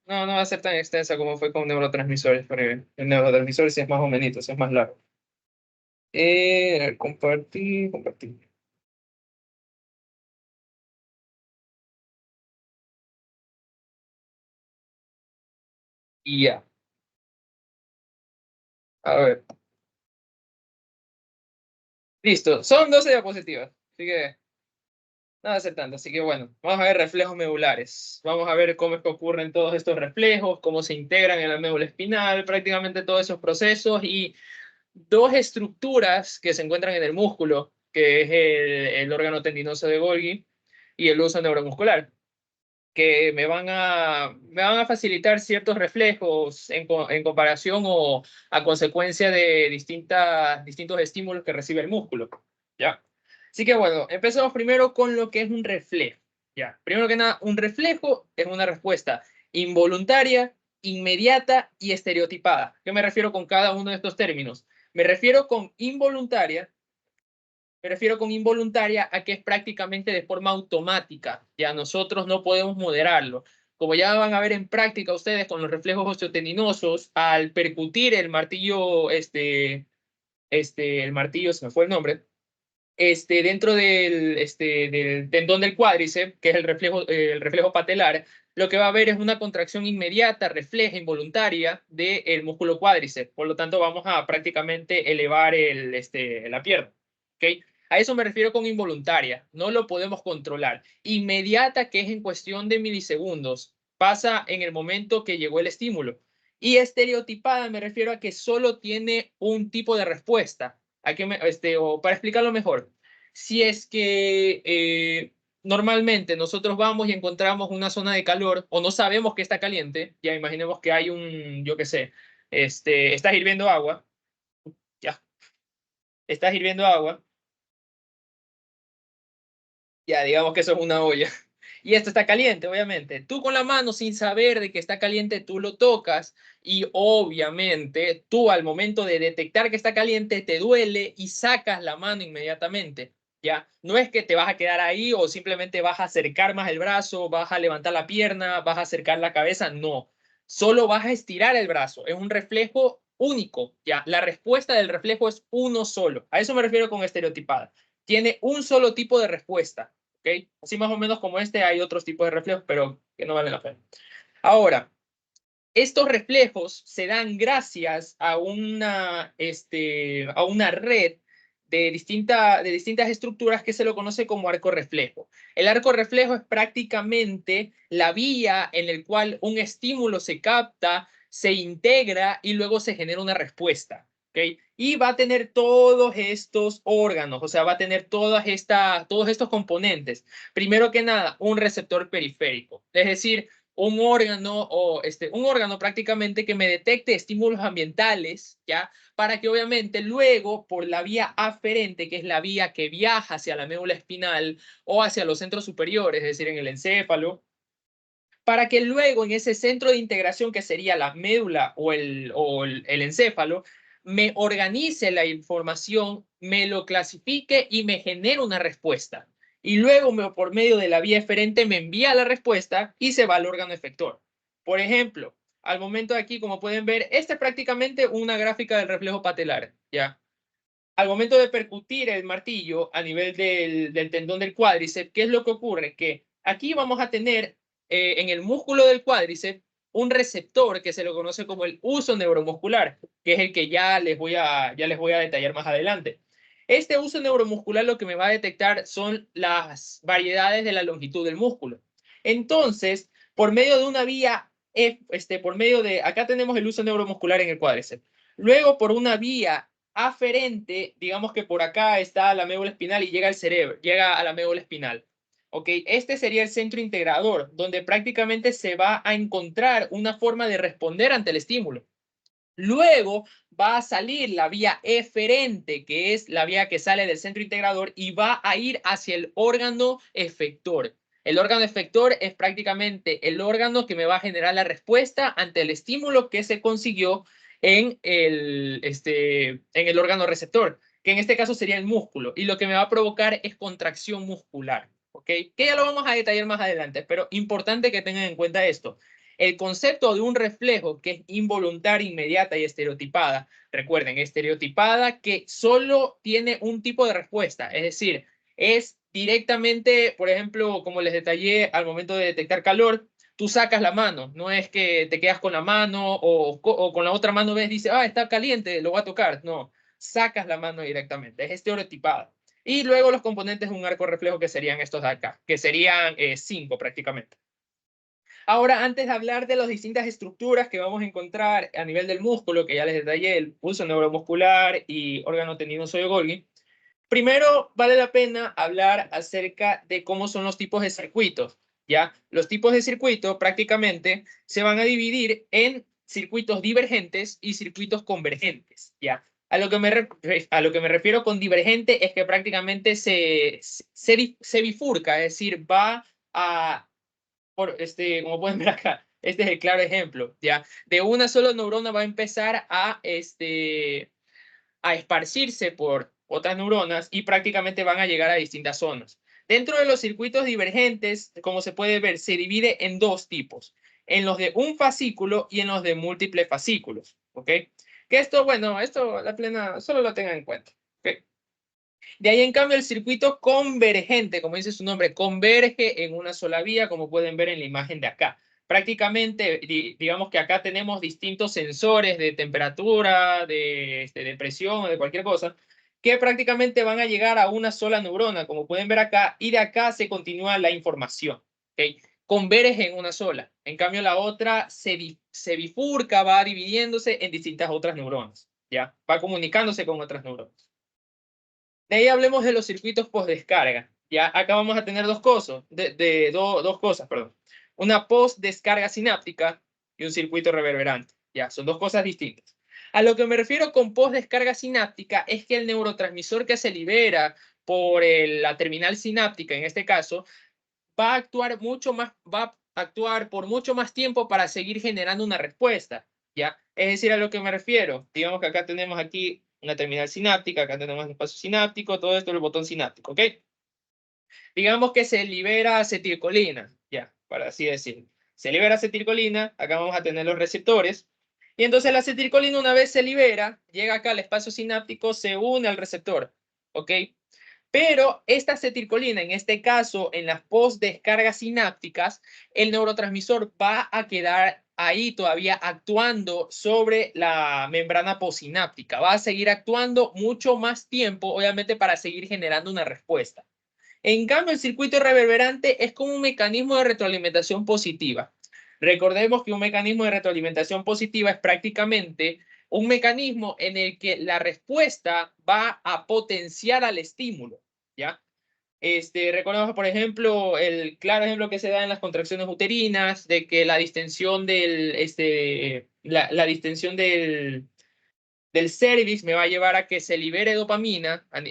No, no va a ser tan extensa como fue con neurotransmisores, porque el neurotransmisor sí es más o menos, sí es más largo. Compartir, compartir. Y ya. A ver. Listo. Son 12 diapositivas. Así que no va a ser tanto. Así que bueno, vamos a ver reflejos medulares. Vamos a ver cómo es que ocurren todos estos reflejos, cómo se integran en la médula espinal, prácticamente todos esos procesos y dos estructuras que se encuentran en el músculo, que es el órgano tendinoso de Golgi y el huso neuromuscular, que me van a facilitar ciertos reflejos en comparación o a consecuencia de distintos estímulos que recibe el músculo. ¿Ya? Así que bueno, empezamos primero con lo que es un reflejo. ¿Ya? Primero que nada, un reflejo es una respuesta involuntaria, inmediata y estereotipada. ¿Qué me refiero con cada uno de estos términos? Me refiero con involuntaria Me refiero con involuntaria a que es prácticamente de forma automática. Ya nosotros no podemos moderarlo. Como ya van a ver en práctica ustedes con los reflejos osteotendinosos, al percutir el martillo, el martillo, se me fue el nombre, dentro del tendón del cuádriceps, que es el reflejo patelar, lo que va a haber es una contracción inmediata, refleja, involuntaria del músculo cuádriceps. Por lo tanto, vamos a prácticamente elevar la pierna. ¿Okay? A eso me refiero con involuntaria. No lo podemos controlar. Inmediata, que es en cuestión de milisegundos. Pasa en el momento que llegó el estímulo. Y estereotipada me refiero a que solo tiene un tipo de respuesta. O para explicarlo mejor, si es que normalmente nosotros vamos y encontramos una zona de calor o no sabemos que está caliente, ya imaginemos que hay yo qué sé, estás hirviendo agua, ya, estás hirviendo agua, ya digamos que eso es una olla. Y esto está caliente, obviamente. Tú con la mano, sin saber de que está caliente, tú lo tocas y obviamente tú al momento de detectar que está caliente te duele y sacas la mano inmediatamente. ¿Ya? No es que te vas a quedar ahí o simplemente vas a acercar más el brazo, vas a levantar la pierna, vas a acercar la cabeza, no. Solo vas a estirar el brazo. Es un reflejo único, ¿ya? La respuesta del reflejo es uno solo. A eso me refiero con estereotipada. Tiene un solo tipo de respuesta. ¿Okay? Así más o menos como hay otros tipos de reflejos, pero que no valen la pena. Ahora, estos reflejos se dan gracias a una red de distintas estructuras que se lo conoce como arco reflejo. El arco reflejo es prácticamente la vía en la cual un estímulo se capta, se integra y luego se genera una respuesta. ¿Okay? Y va a tener todos estos órganos, o sea, va a tener todos estos componentes. Primero que nada, un receptor periférico, es decir, un órgano prácticamente que me detecte estímulos ambientales, ¿ya? Para que obviamente luego por la vía aferente, que es la vía que viaja hacia la médula espinal o hacia los centros superiores, es decir, en el encéfalo, para que luego en ese centro de integración que sería la médula o el encéfalo, me organice la información, me lo clasifique y me genere una respuesta. Y luego por medio de la vía eferente me envía la respuesta y se va al órgano efector. Por ejemplo, al momento de aquí, como pueden ver, esta es prácticamente una gráfica del reflejo patelar, ¿ya? Al momento de percutir el martillo a nivel del tendón del cuádriceps, ¿qué es lo que ocurre? Que aquí vamos a tener en el músculo del cuádriceps un receptor que se lo conoce como el uso neuromuscular, que es el que ya les voy a detallar más adelante. Este uso neuromuscular lo que me va a detectar son las variedades de la longitud del músculo. Entonces, por medio de una vía, acá tenemos el uso neuromuscular en el cuádriceps. Luego, por una vía aferente, digamos que por acá está la médula espinal y llega al cerebro, llega a la médula espinal. ¿Ok? Este sería el centro integrador, donde prácticamente se va a encontrar una forma de responder ante el estímulo. Luego va a salir la vía eferente, que es la vía que sale del centro integrador y va a ir hacia el órgano efector. El órgano efector es prácticamente el órgano que me va a generar la respuesta ante el estímulo que se consiguió en el órgano receptor, que en este caso sería el músculo, y lo que me va a provocar es contracción muscular. ¿Ok? Que ya lo vamos a detallar más adelante, pero importante que tengan en cuenta esto. El concepto de un reflejo que es involuntaria, inmediata y estereotipada. Recuerden, estereotipada que solo tiene un tipo de respuesta, es decir, es directamente, por ejemplo, como les detallé al momento de detectar calor, tú sacas la mano, no es que te quedas con la mano o con la otra mano ves, dice, ah, está caliente, lo voy a tocar. No, sacas la mano directamente, es estereotipada. Y luego los componentes de un arco reflejo que serían estos de acá, que serían 5 prácticamente. Ahora, antes de hablar de las distintas estructuras que vamos a encontrar a nivel del músculo, que ya les detallé, el pulso neuromuscular y órgano tendinoso de Golgi, primero vale la pena hablar acerca de cómo son los tipos de circuitos, ¿ya? Los tipos de circuito prácticamente se van a dividir en circuitos divergentes y circuitos convergentes, ¿ya? A lo que me refiero con divergente es que prácticamente se bifurca, es decir, va a como pueden ver acá, este es el claro ejemplo, ¿ya? De una sola neurona va a empezar a esparcirse por otras neuronas y prácticamente van a llegar a distintas zonas. Dentro de los circuitos divergentes, como se puede ver, se divide en dos tipos, en los de un fascículo y en los de múltiples fascículos, ¿ok? Que esto, bueno, esto la plena, solo lo tengan en cuenta, ¿ok? De ahí, en cambio, el circuito convergente, como dice su nombre, converge en una sola vía, como pueden ver en la imagen de acá. Prácticamente, digamos que acá tenemos distintos sensores de temperatura, de presión o de cualquier cosa, que prácticamente van a llegar a una sola neurona, como pueden ver acá, y de acá se continúa la información. ¿Okay? Converge en una sola. En cambio, la otra se bifurca, va dividiéndose en distintas otras neuronas. ¿Ya? Va comunicándose con otras neuronas. De ahí hablemos de los circuitos post-descarga. Ya acá vamos a tener dos cosas, perdón. Una post-descarga sináptica y un circuito reverberante. Ya, son dos cosas distintas. A lo que me refiero con post-descarga sináptica es que el neurotransmisor que se libera por la terminal sináptica, en este caso, va a actuar va a actuar por mucho más tiempo para seguir generando una respuesta. ¿Ya? Es decir, a lo que me refiero. Digamos que acá tenemos aquí una terminal sináptica, acá tenemos el espacio sináptico, todo esto es el botón sináptico, ¿ok? Digamos que se libera acetilcolina, ya, para así decirlo. Se libera acetilcolina, acá vamos a tener los receptores, y entonces la acetilcolina una vez se libera, llega acá al espacio sináptico, se une al receptor, ¿ok? Pero esta acetilcolina, en este caso, en las postdescargas sinápticas, el neurotransmisor va a quedar ahí todavía actuando sobre la membrana postsináptica. Va a seguir actuando mucho más tiempo, obviamente, para seguir generando una respuesta. En cambio, el circuito reverberante es como un mecanismo de retroalimentación positiva. Recordemos que un mecanismo de retroalimentación positiva es prácticamente un mecanismo en el que la respuesta va a potenciar al estímulo, ¿ya? Recordemos, por ejemplo, el claro ejemplo que se da en las contracciones uterinas, de que la distensión la distensión del cervix me va a llevar a que se libere dopamina en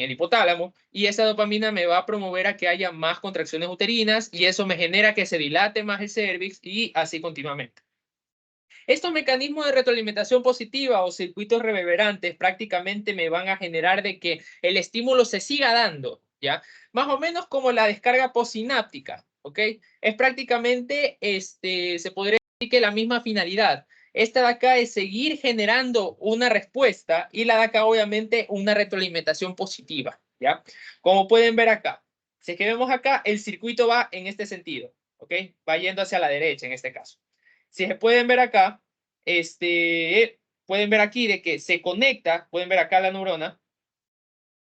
el hipotálamo, y esa dopamina me va a promover a que haya más contracciones uterinas, y eso me genera que se dilate más el cervix y así continuamente. Estos mecanismos de retroalimentación positiva o circuitos reverberantes prácticamente me van a generar de que el estímulo se siga dando, ¿ya? Más o menos como la descarga postsináptica, ¿ok? Es prácticamente, se podría decir que la misma finalidad. Esta de acá es seguir generando una respuesta y la de acá obviamente una retroalimentación positiva, ¿ya? Como pueden ver acá, si que vemos acá, el circuito va en este sentido, ¿ok? Va yendo hacia la derecha en este caso. Si se pueden ver acá, pueden ver aquí de que se conecta, pueden ver acá la neurona,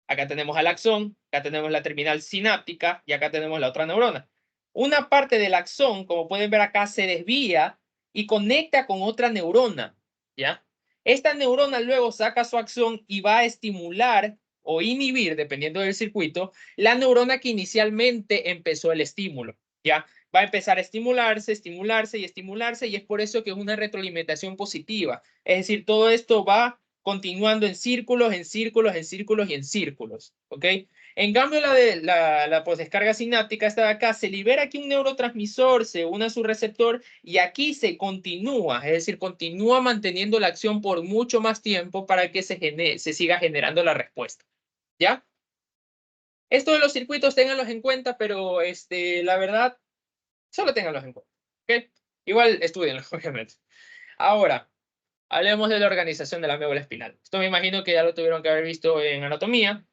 acá tenemos al axón, acá tenemos la terminal sináptica y acá tenemos la otra neurona. Una parte del axón, como pueden ver acá, se desvía y conecta con otra neurona, ¿ya? Esta neurona luego saca su axón y va a estimular o inhibir, dependiendo del circuito, la neurona que inicialmente empezó el estímulo, ¿ya? Va a empezar a estimularse, estimularse y estimularse, y es por eso que es una retroalimentación positiva. Es decir, todo esto va continuando en círculos, en círculos, en círculos y en círculos, ¿ok? En cambio, la posdescarga sináptica, esta de acá, se libera aquí un neurotransmisor, se une a su receptor y aquí se continúa, es decir, continúa manteniendo la acción por mucho más tiempo para que se siga generando la respuesta, ¿ya? Esto de los circuitos, ténganlos en cuenta, pero la verdad, Solo ténganlos en cuenta. ¿Ok? Igual estudienlo, obviamente. Ahora, hablemos de la organización de la médula espinal. Esto me imagino que ya lo tuvieron que haber visto en anatomía,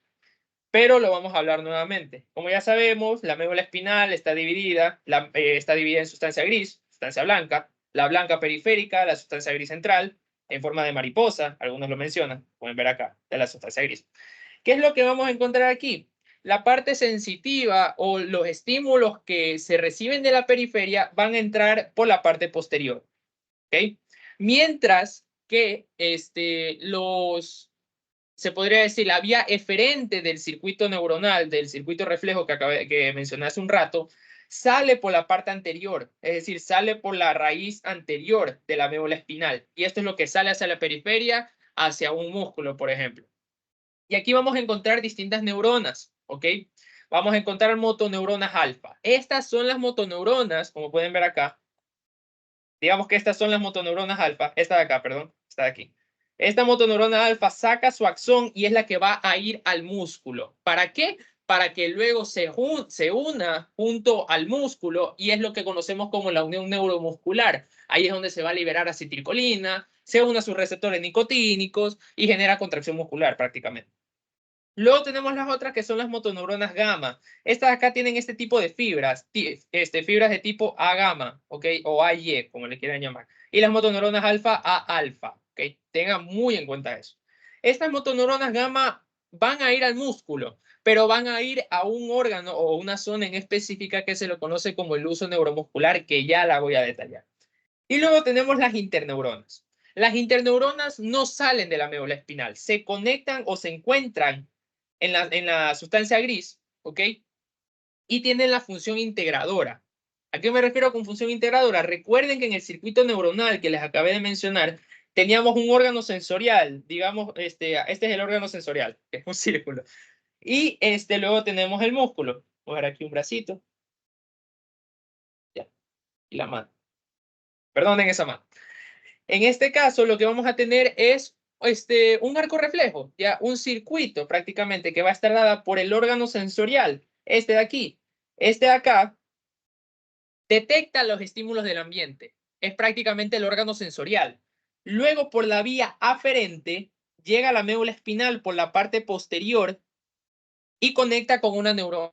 pero lo vamos a hablar nuevamente. Como ya sabemos, la médula espinal está dividida, está dividida en sustancia gris, sustancia blanca, la blanca periférica, la sustancia gris central, en forma de mariposa, algunos lo mencionan, pueden ver acá, de la sustancia gris. ¿Qué es lo que vamos a encontrar aquí? La parte sensitiva o los estímulos que se reciben de la periferia van a entrar por la parte posterior. ¿Ok? Mientras que se podría decir, la vía eferente del circuito neuronal, del circuito reflejo que mencioné hace un rato, sale por la parte anterior, es decir, sale por la raíz anterior de la médula espinal. Y esto es lo que sale hacia la periferia, hacia un músculo, por ejemplo. Y aquí vamos a encontrar distintas neuronas, ¿ok? Vamos a encontrar motoneuronas alfa. Estas son las motoneuronas, como pueden ver acá. Digamos que estas son las motoneuronas alfa. Esta de acá, perdón, esta de aquí. Esta motoneurona alfa saca su axón y es la que va a ir al músculo. ¿Para qué? Para que luego se una junto al músculo y es lo que conocemos como la unión neuromuscular. Ahí es donde se va a liberar acetilcolina, se une a sus receptores nicotínicos y genera contracción muscular prácticamente. Luego tenemos las otras que son las motoneuronas gamma. Estas acá tienen este tipo de fibras, fibras de tipo A gamma, ¿ok? O AY, como le quieran llamar. Y las motoneuronas alfa A alfa, ¿ok? Tengan muy en cuenta eso. Estas motoneuronas gamma van a ir al músculo, pero van a ir a un órgano o una zona en específica que se lo conoce como el uso neuromuscular, que ya la voy a detallar. Y luego tenemos las interneuronas. Las interneuronas no salen de la médula espinal, se conectan o se encuentran en la sustancia gris, ¿ok? Y tienen la función integradora. ¿A qué me refiero con función integradora? Recuerden que en el circuito neuronal que les acabé de mencionar, teníamos un órgano sensorial, digamos, este es el órgano sensorial, que es un círculo. Y luego tenemos el músculo. Voy a ver aquí un bracito. Ya, y la mano. Perdonen esa mano. En este caso, lo que vamos a tener es un arco reflejo, ya un circuito prácticamente que va a estar dada por el órgano sensorial, este de aquí. Este de acá detecta los estímulos del ambiente, es prácticamente el órgano sensorial. Luego, por la vía aferente, llega a la médula espinal por la parte posterior y conecta con una neurona,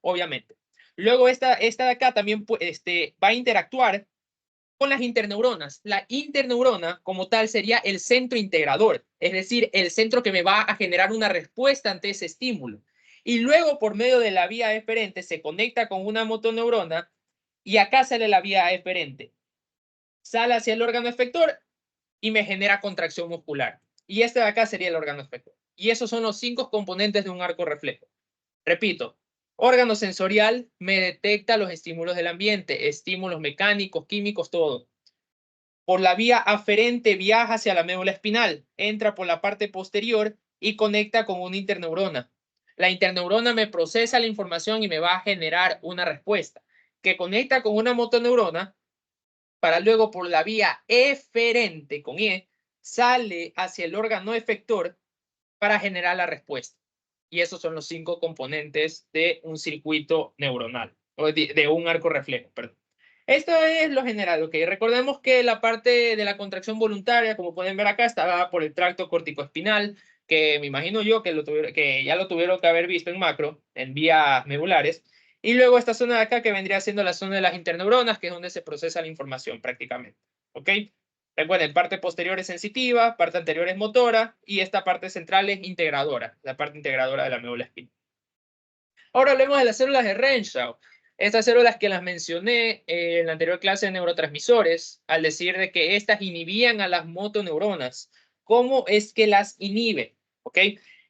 obviamente. Luego, esta de acá también va a interactuar con las interneuronas. La interneurona como tal sería el centro integrador, es decir, el centro que me va a generar una respuesta ante ese estímulo. Y luego por medio de la vía eferente se conecta con una motoneurona y acá sale la vía eferente. Sale hacia el órgano efector y me genera contracción muscular. Y este de acá sería el órgano efector. Y esos son los 5 componentes de un arco reflejo. Repito, órgano sensorial me detecta los estímulos del ambiente, estímulos mecánicos, químicos, todo. Por la vía aferente viaja hacia la médula espinal, entra por la parte posterior y conecta con una interneurona. La interneurona me procesa la información y me va a generar una respuesta que conecta con una motoneurona para luego por la vía eferente con E sale hacia el órgano efector para generar la respuesta. Y esos son los 5 componentes de un circuito neuronal o de un arco reflejo, perdón. Esto es lo general, ok. Recordemos que la parte de la contracción voluntaria, como pueden ver acá, está por el tracto corticoespinal, que me imagino yo que ya lo tuvieron que haber visto en macro, en vías medulares. Y luego esta zona de acá que vendría siendo la zona de las interneuronas, que es donde se procesa la información prácticamente. ¿Ok? Recuerden, parte posterior es sensitiva, parte anterior es motora y esta parte central es integradora, la parte integradora de la médula espinal. Ahora hablemos de las células de Renshaw. Estas células que las mencioné en la anterior clase de neurotransmisores, al decir de que estas inhibían a las motoneuronas. ¿Cómo es que las inhibe? ¿Ok?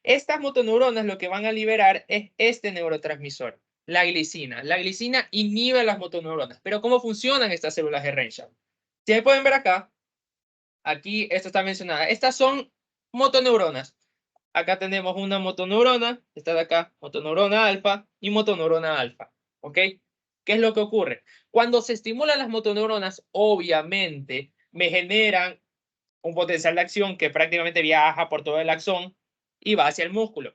Estas motoneuronas lo que van a liberar es este neurotransmisor, la glicina. La glicina inhibe a las motoneuronas. Pero ¿cómo funcionan estas células de Renshaw? Si pueden ver acá, aquí esto está mencionada. Estas son motoneuronas. Acá tenemos una motoneurona, esta de acá, motoneurona alfa y motoneurona alfa. ¿Ok? ¿Qué es lo que ocurre? Cuando se estimulan las motoneuronas, obviamente me generan un potencial de acción que prácticamente viaja por todo el axón y va hacia el músculo.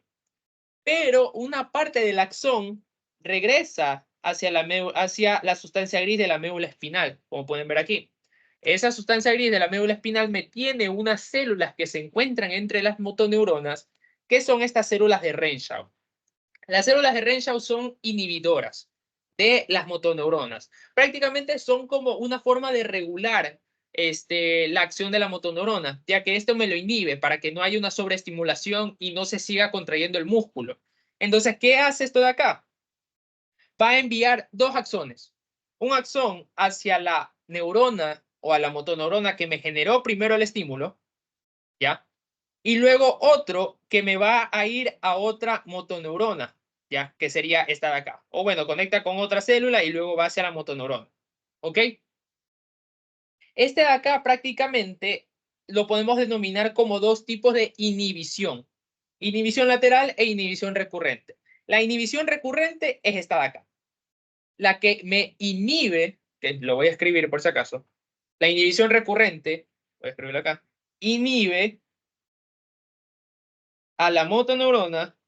Pero una parte del axón regresa hacia hacia la sustancia gris de la médula espinal, como pueden ver aquí. Esa sustancia gris de la médula espinal me tiene unas células que se encuentran entre las motoneuronas, que son estas células de Renshaw. Las células de Renshaw son inhibidoras de las motoneuronas. Prácticamente son como una forma de regular la acción de la motoneurona, ya que esto me lo inhibe para que no haya una sobreestimulación y no se siga contrayendo el músculo. Entonces, ¿qué hace esto de acá? Va a enviar dos axones. Un axón hacia la neurona o a la motoneurona que me generó primero el estímulo, ¿ya? Y luego otro que me va a ir a otra motoneurona, ¿ya? Que sería esta de acá. O bueno, conecta con otra célula y luego va hacia la motoneurona. ¿Ok? Este de acá prácticamente lo podemos denominar como dos tipos de inhibición. Inhibición lateral e inhibición recurrente. La inhibición recurrente es esta de acá. La que me inhibe, que lo voy a escribir por si acaso, la inhibición recurrente, voy a escribirlo acá, inhibe a la motoneurona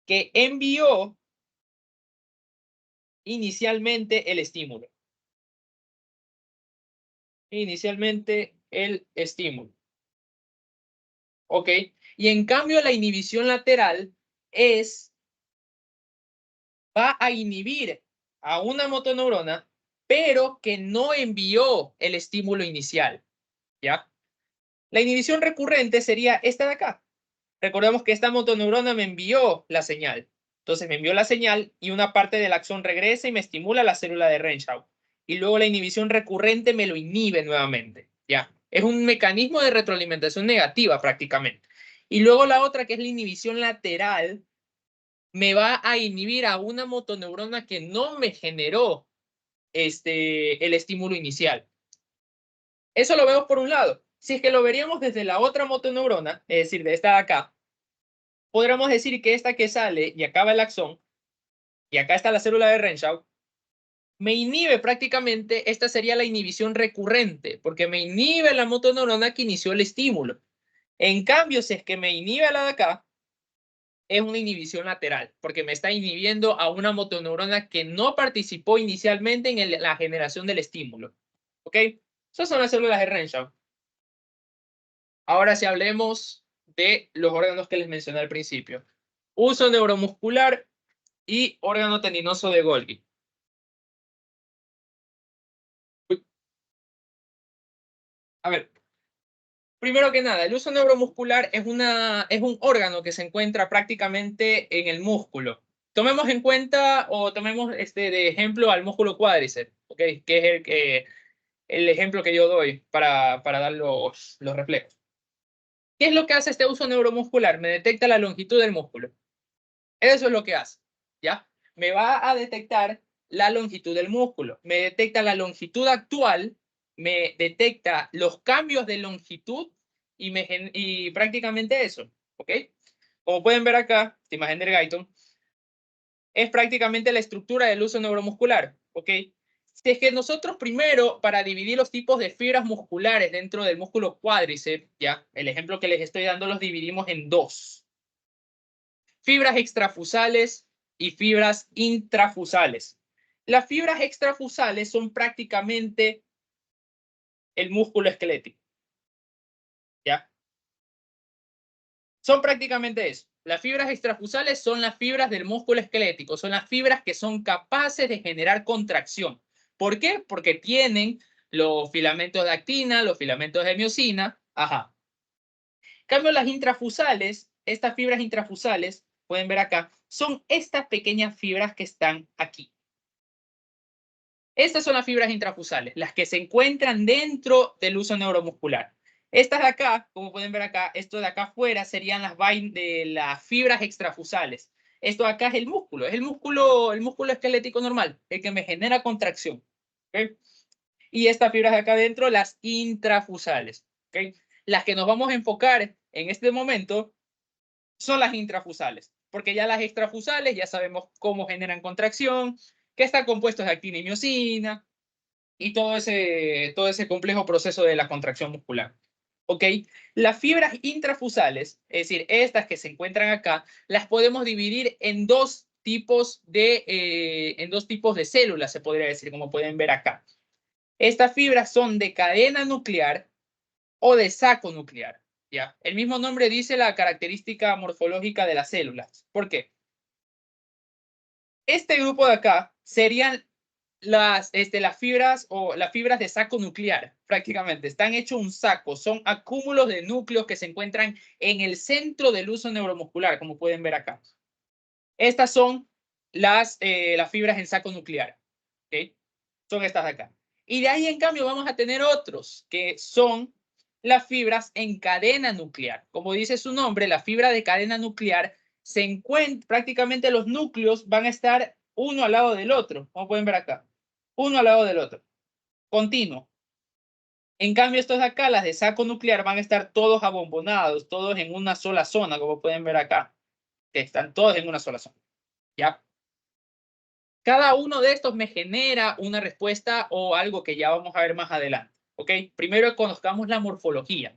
que envió inicialmente el estímulo. Inicialmente el estímulo. ¿Ok? Y en cambio la inhibición lateral va a inhibir a una motoneurona, pero que no envió el estímulo inicial. ¿Ya? La inhibición recurrente sería esta de acá. Recordemos que esta motoneurona me envió la señal. Entonces me envió la señal y una parte del axón regresa y me estimula la célula de Renshaw. Y luego la inhibición recurrente me lo inhibe nuevamente. Ya. Es un mecanismo de retroalimentación negativa prácticamente. Y luego la otra, que es la inhibición lateral, me va a inhibir a una motoneurona que no me generó el estímulo inicial. Eso lo vemos por un lado. Si es que lo veríamos desde la otra motoneurona, es decir, de esta de acá, podríamos decir que esta que sale y acaba el axón, y acá está la célula de Renshaw, me inhibe prácticamente, esta sería la inhibición recurrente, porque me inhibe la motoneurona que inició el estímulo. En cambio, si es que me inhibe la de acá, es una inhibición lateral, porque me está inhibiendo a una motoneurona que no participó inicialmente en la generación del estímulo. ¿Ok? Esas son las células de Renshaw. Ahora sí hablemos de los órganos que les mencioné al principio. Uso neuromuscular y órgano tendinoso de Golgi. A ver, primero que nada, el uso neuromuscular es un órgano que se encuentra prácticamente en el músculo. Tomemos en cuenta o tomemos de ejemplo al músculo cuádriceps, ¿okay? Que es el ejemplo que yo doy para dar los reflejos. ¿Qué es lo que hace este uso neuromuscular? Me detecta la longitud del músculo. Eso es lo que hace, ¿ya? Me va a detectar la longitud del músculo, me detecta la longitud actual, me detecta los cambios de longitud y prácticamente eso, ¿ok? Como pueden ver acá, esta imagen del Guyton, es prácticamente la estructura del uso neuromuscular, ¿ok? Si es que nosotros primero, para dividir los tipos de fibras musculares dentro del músculo cuádriceps, ya, el ejemplo que les estoy dando los dividimos en dos. Fibras extrafusales y fibras intrafusales. Las fibras extrafusales son prácticamente el músculo esquelético, ¿ya? Son prácticamente eso. Las fibras extrafusales son las fibras del músculo esquelético, son las fibras que son capaces de generar contracción. ¿Por qué? Porque tienen los filamentos de actina, los filamentos de miosina, ajá. En cambio, las intrafusales, estas fibras intrafusales, pueden ver acá, son estas pequeñas fibras que están aquí. Estas son las fibras intrafusales, las que se encuentran dentro del uso neuromuscular. Estas de acá, como pueden ver acá, esto de acá afuera serían las fibras extrafusales. Esto de acá es el músculo esquelético normal, el que me genera contracción. ¿Okay? Y estas fibras de acá adentro, las intrafusales. ¿Okay? Las que nos vamos a enfocar en este momento son las intrafusales, porque ya las extrafusales ya sabemos cómo generan contracción, que están compuestos de actina y miosina, y todo ese complejo proceso de la contracción muscular. ¿Ok? Las fibras intrafusales, es decir, estas que se encuentran acá, las podemos dividir en dos tipos de células, se podría decir, como pueden ver acá. Estas fibras son de cadena nuclear o de saco nuclear. ¿Ya? El mismo nombre dice la característica morfológica de las células. ¿Por qué? Este grupo de acá serían las fibras de saco nuclear, prácticamente. Están hechos un saco, son acúmulos de núcleos que se encuentran en el centro del uso neuromuscular, como pueden ver acá. Estas son las fibras en saco nuclear. ¿Okay? Son estas de acá. Y de ahí, en cambio, vamos a tener otros que son las fibras en cadena nuclear. Como dice su nombre, la fibra de cadena nuclear se encuentra, prácticamente los núcleos van a estar uno al lado del otro, como pueden ver acá, uno al lado del otro, continuo. En cambio, estos de acá, las de saco nuclear, van a estar todos abombonados, todos en una sola zona, como pueden ver acá, que están todos en una sola zona. ¿Ya? Cada uno de estos me genera una respuesta o algo que ya vamos a ver más adelante. ¿Ok? Primero conozcamos la morfología.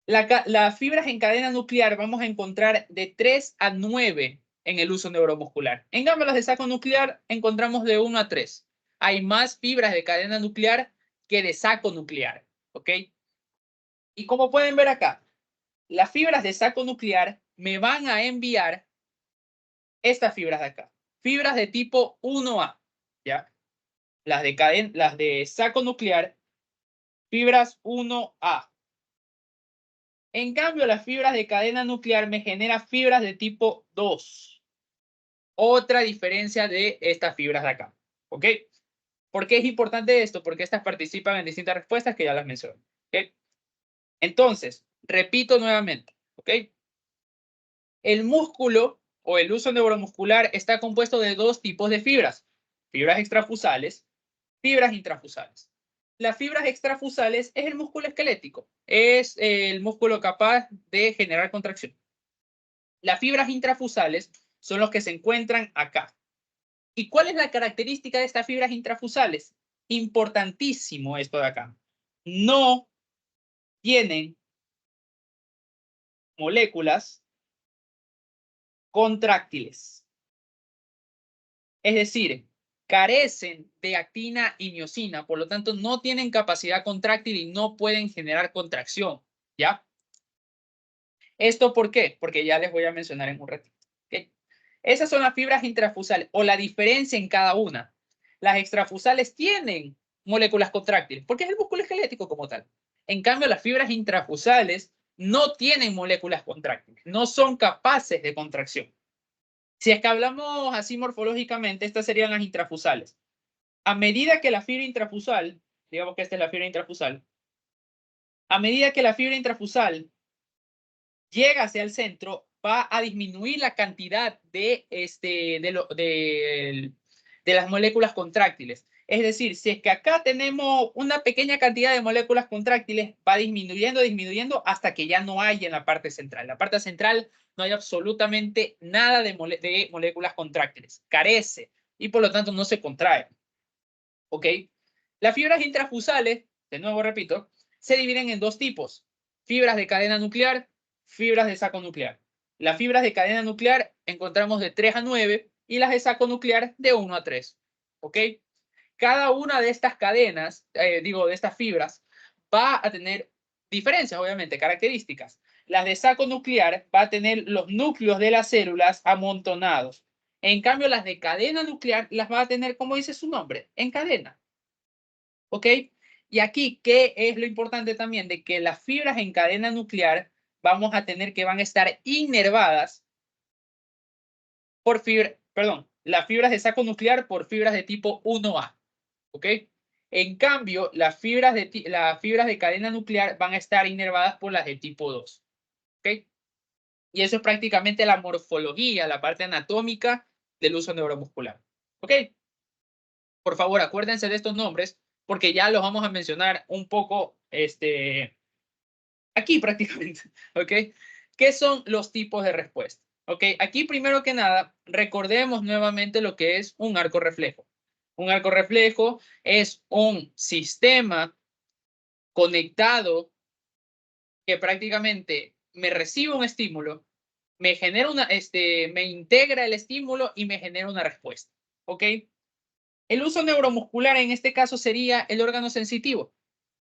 Las fibras en cadena nuclear vamos a encontrar de 3 a 9 en el uso neuromuscular. En cambio, las de saco nuclear encontramos de 1 a 3. Hay más fibras de cadena nuclear que de saco nuclear. ¿Ok? Y como pueden ver acá, las fibras de saco nuclear me van a enviar estas fibras de acá. Fibras de tipo 1A. ¿Ya? Las de saco nuclear, fibras 1A. En cambio, las fibras de cadena nuclear me generan fibras de tipo 2. Otra diferencia de estas fibras de acá. ¿Ok? ¿Por qué es importante esto? Porque estas participan en distintas respuestas que ya las mencioné. ¿Ok? Entonces, repito nuevamente. ¿Ok? El músculo o el uso neuromuscular está compuesto de dos tipos de fibras. Fibras extrafusales, fibras intrafusales. Las fibras extrafusales es el músculo esquelético, es el músculo capaz de generar contracción. Las fibras intrafusales son los que se encuentran acá. ¿Y cuál es la característica de estas fibras intrafusales? Importantísimo esto de acá. No tienen moléculas contráctiles. Es decir, carecen de actina y miosina, por lo tanto no tienen capacidad contráctil y no pueden generar contracción, ¿ya? ¿Esto por qué? Porque ya les voy a mencionar en un ratito. ¿Okay? Esas son las fibras intrafusales o la diferencia en cada una. Las extrafusales tienen moléculas contráctiles porque es el músculo esquelético como tal. En cambio, las fibras intrafusales no tienen moléculas contráctiles, no son capaces de contracción. Si es que hablamos así morfológicamente, estas serían las intrafusales. A medida que la fibra intrafusal, digamos que esta es la fibra intrafusal, a medida que la fibra intrafusal llega hacia el centro, va a disminuir la cantidad de las moléculas contráctiles. Es decir, si es que acá tenemos una pequeña cantidad de moléculas contráctiles, va disminuyendo hasta que ya no hay en la parte central. En la parte central no hay absolutamente nada de moléculas contráctiles. Carece y por lo tanto no se contrae. ¿Ok? Las fibras intrafusales, de nuevo repito, se dividen en dos tipos. Fibras de cadena nuclear, fibras de saco nuclear. Las fibras de cadena nuclear encontramos de 3 a 9 y las de saco nuclear de 1 a 3. ¿Ok? Cada una de estas cadenas, de estas fibras, va a tener diferencias, obviamente, características. Las de saco nuclear va a tener los núcleos de las células amontonados. En cambio, las de cadena nuclear las va a tener, como dice su nombre, en cadena. ¿Ok? Y aquí, ¿qué es lo importante también? De que las fibras en cadena nuclear vamos a tener que van a estar inervadas por las fibras de saco nuclear por fibras de tipo 1A. ¿Ok? En cambio, las fibras de cadena nuclear van a estar inervadas por las de tipo 2. ¿Ok? Y eso es prácticamente la morfología, la parte anatómica del uso neuromuscular. ¿Ok? Por favor, acuérdense de estos nombres porque ya los vamos a mencionar un poco aquí prácticamente. ¿Ok? ¿Qué son los tipos de respuesta? ¿Ok? Aquí primero que nada, recordemos nuevamente lo que es un arco reflejo. Un arco reflejo es un sistema conectado que prácticamente me recibe un estímulo, me genera me integra el estímulo y me genera una respuesta. ¿Ok? El uso neuromuscular en este caso sería el órgano sensitivo.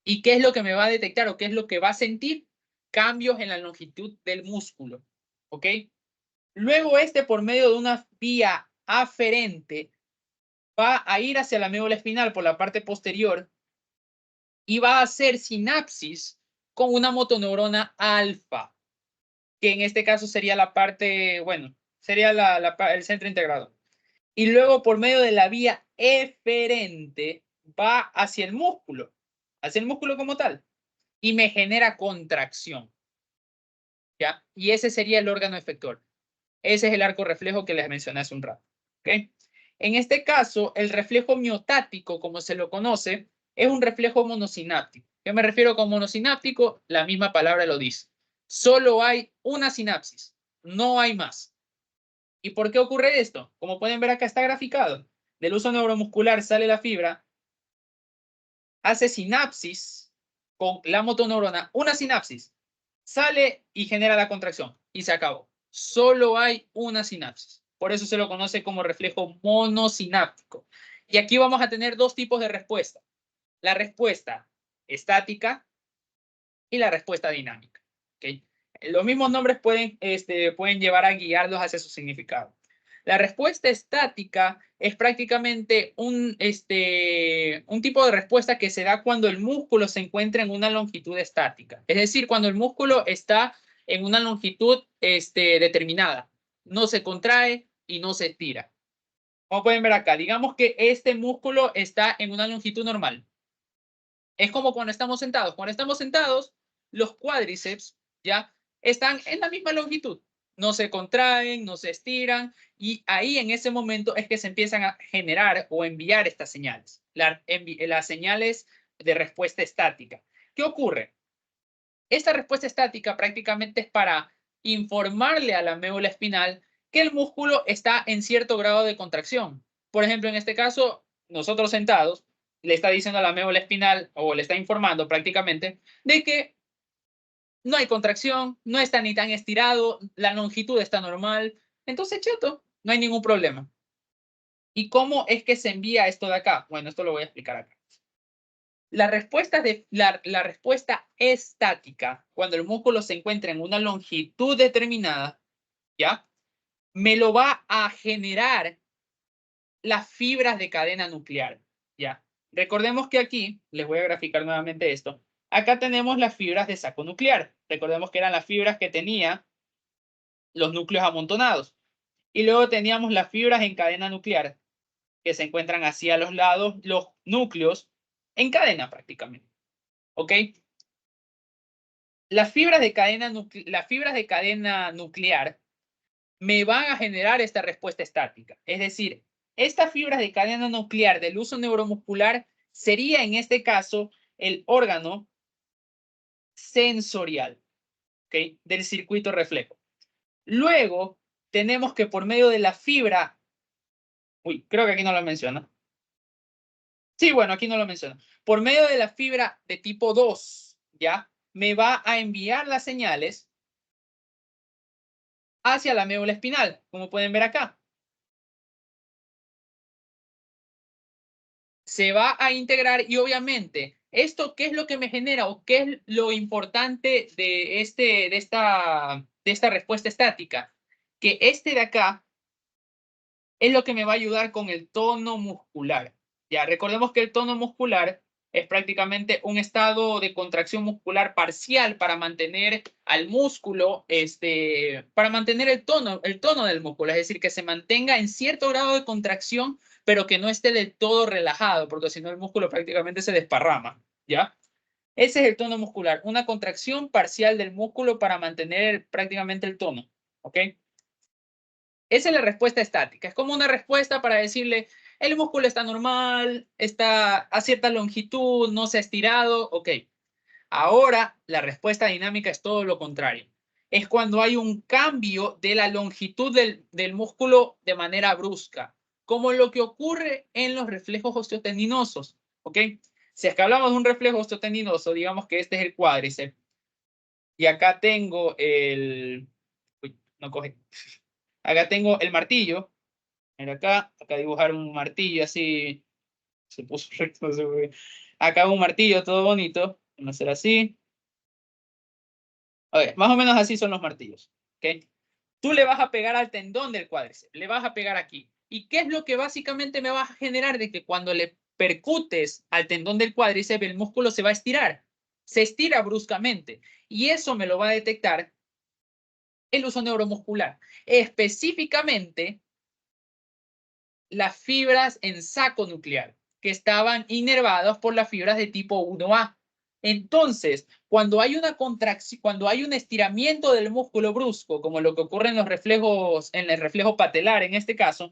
¿Y qué es lo que me va a detectar o qué es lo que va a sentir? Cambios en la longitud del músculo. ¿Ok? Luego por medio de una vía aferente, va a ir hacia la médula espinal por la parte posterior y va a hacer sinapsis con una motoneurona alfa, que en este caso sería la parte, bueno, sería el centro integrado. Y luego por medio de la vía eferente va hacia el músculo como tal, y me genera contracción. ¿Ya? Y ese sería el órgano efector. Ese es el arco reflejo que les mencioné hace un rato. ¿Okay? En este caso, el reflejo miotático, como se lo conoce, es un reflejo monosináptico. ¿Qué me refiero con monosináptico? La misma palabra lo dice. Solo hay una sinapsis, no hay más. ¿Y por qué ocurre esto? Como pueden ver acá está graficado. Del uso neuromuscular sale la fibra, hace sinapsis con la motoneurona, una sinapsis, sale y genera la contracción y se acabó. Solo hay una sinapsis. Por eso se lo conoce como reflejo monosináptico. Y aquí vamos a tener dos tipos de respuesta. La respuesta estática y la respuesta dinámica. ¿Okay? Los mismos nombres pueden llevar a guiarlos hacia su significado. La respuesta estática es prácticamente un tipo de respuesta que se da cuando el músculo se encuentra en una longitud estática. Es decir, cuando el músculo está en una longitud determinada. No se contrae y no se estira. Como pueden ver acá, digamos que este músculo está en una longitud normal. Es como cuando estamos sentados. Cuando estamos sentados, los cuádriceps ya están en la misma longitud. No se contraen, no se estiran y ahí en ese momento es que se empiezan a generar o enviar estas señales, las señales de respuesta estática. ¿Qué ocurre? Esta respuesta estática prácticamente es para informarle a la médula espinal que el músculo está en cierto grado de contracción. Por ejemplo, en este caso, nosotros sentados, le está diciendo a la médula espinal o le está informando prácticamente de que no hay contracción, no está ni tan estirado, la longitud está normal. Entonces, cheto, no hay ningún problema. ¿Y cómo es que se envía esto de acá? Bueno, esto lo voy a explicar acá. La respuesta estática, cuando el músculo se encuentra en una longitud determinada, ¿ya? Me lo va a generar las fibras de cadena nuclear, ¿ya? Recordemos que aquí, les voy a graficar nuevamente esto, acá tenemos las fibras de saco nuclear. Recordemos que eran las fibras que tenía los núcleos amontonados. Y luego teníamos las fibras en cadena nuclear, que se encuentran hacia los lados, los núcleos en cadena prácticamente. ¿Ok? Las fibras de cadena nuclear me van a generar esta respuesta estática. Es decir, estas fibras de cadena nuclear del uso neuromuscular sería en este caso el órgano sensorial, ¿okay? Del circuito reflejo. Luego tenemos que por medio de la fibra, creo que aquí no lo menciona. Sí, bueno, aquí no lo menciona. Por medio de la fibra de tipo 2, ¿ya? Me va a enviar las señales hacia la médula espinal, como pueden ver acá. Se va a integrar y obviamente, ¿esto qué es lo que me genera o qué es lo importante de esta respuesta estática? Que de acá es lo que me va a ayudar con el tono muscular. Ya, recordemos que el tono muscular es prácticamente un estado de contracción muscular parcial para mantener al músculo, para mantener el tono del músculo, es decir, que se mantenga en cierto grado de contracción, pero que no esté del todo relajado, porque si no el músculo prácticamente se desparrama, ¿ya? Ese es el tono muscular, una contracción parcial del músculo para mantener prácticamente el tono, ¿ok? Esa es la respuesta estática. Es como una respuesta para decirle, el músculo está normal, está a cierta longitud, no se ha estirado, ok. Ahora, la respuesta dinámica es todo lo contrario. Es cuando hay un cambio de la longitud del músculo de manera brusca, como lo que ocurre en los reflejos osteotendinosos, ¿ok? Si es que hablamos de un reflejo osteotendinoso, digamos que este es el cuádriceps, y acá tengo el... Uy, no coge. Acá tengo el martillo. Mira acá dibujar un martillo así. Se puso recto, no sé por qué. Acá un martillo todo bonito. Vamos a hacer así. Ok, más o menos así son los martillos. ¿Ok? Tú le vas a pegar al tendón del cuádriceps. Le vas a pegar aquí. ¿Y qué es lo que básicamente me va a generar? De que cuando le percutes al tendón del cuádriceps, el músculo se va a estirar. Se estira bruscamente. Y eso me lo va a detectar el uso neuromuscular. Específicamente, las fibras en saco nuclear, que estaban inervadas por las fibras de tipo 1A. Entonces, cuando hay una contracción, cuando hay un estiramiento del músculo brusco, como lo que ocurre en los reflejos, en el reflejo patelar en este caso,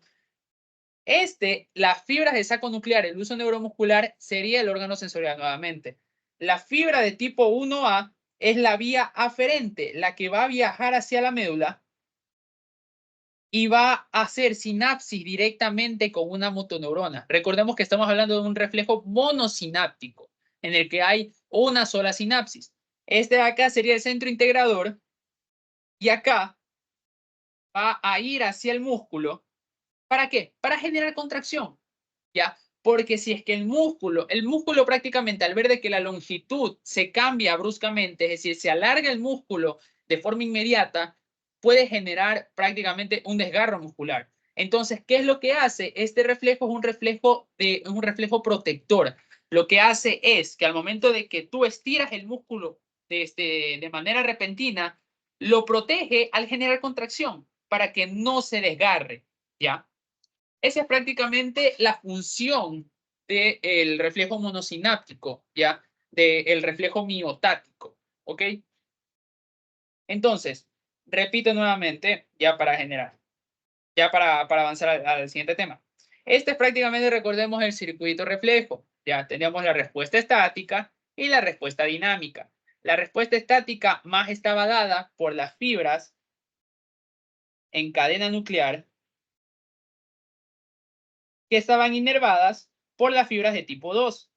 las fibras de saco nuclear, el uso neuromuscular, sería el órgano sensorial nuevamente. La fibra de tipo 1A es la vía aferente, la que va a viajar hacia la médula y va a hacer sinapsis directamente con una motoneurona. Recordemos que estamos hablando de un reflejo monosináptico, en el que hay una sola sinapsis. Este de acá sería el centro integrador y acá va a ir hacia el músculo. ¿Para qué? Para generar contracción, ¿ya? Porque si es que el músculo prácticamente al ver de que la longitud se cambia bruscamente, es decir, se alarga el músculo de forma inmediata, puede generar prácticamente un desgarro muscular. Entonces, ¿qué es lo que hace? Este reflejo es un reflejo protector. Lo que hace es que al momento de que tú estiras el músculo de manera repentina, lo protege al generar contracción para que no se desgarre, ¿ya? Esa es prácticamente la función del reflejo monosináptico, ¿ya? Del reflejo miotático, ¿ok? Entonces, repito nuevamente, ya para avanzar al siguiente tema. Este es prácticamente, recordemos, el circuito reflejo. Ya teníamos la respuesta estática y la respuesta dinámica. La respuesta estática más estaba dada por las fibras en cadena nuclear que estaban inervadas por las fibras de tipo 2.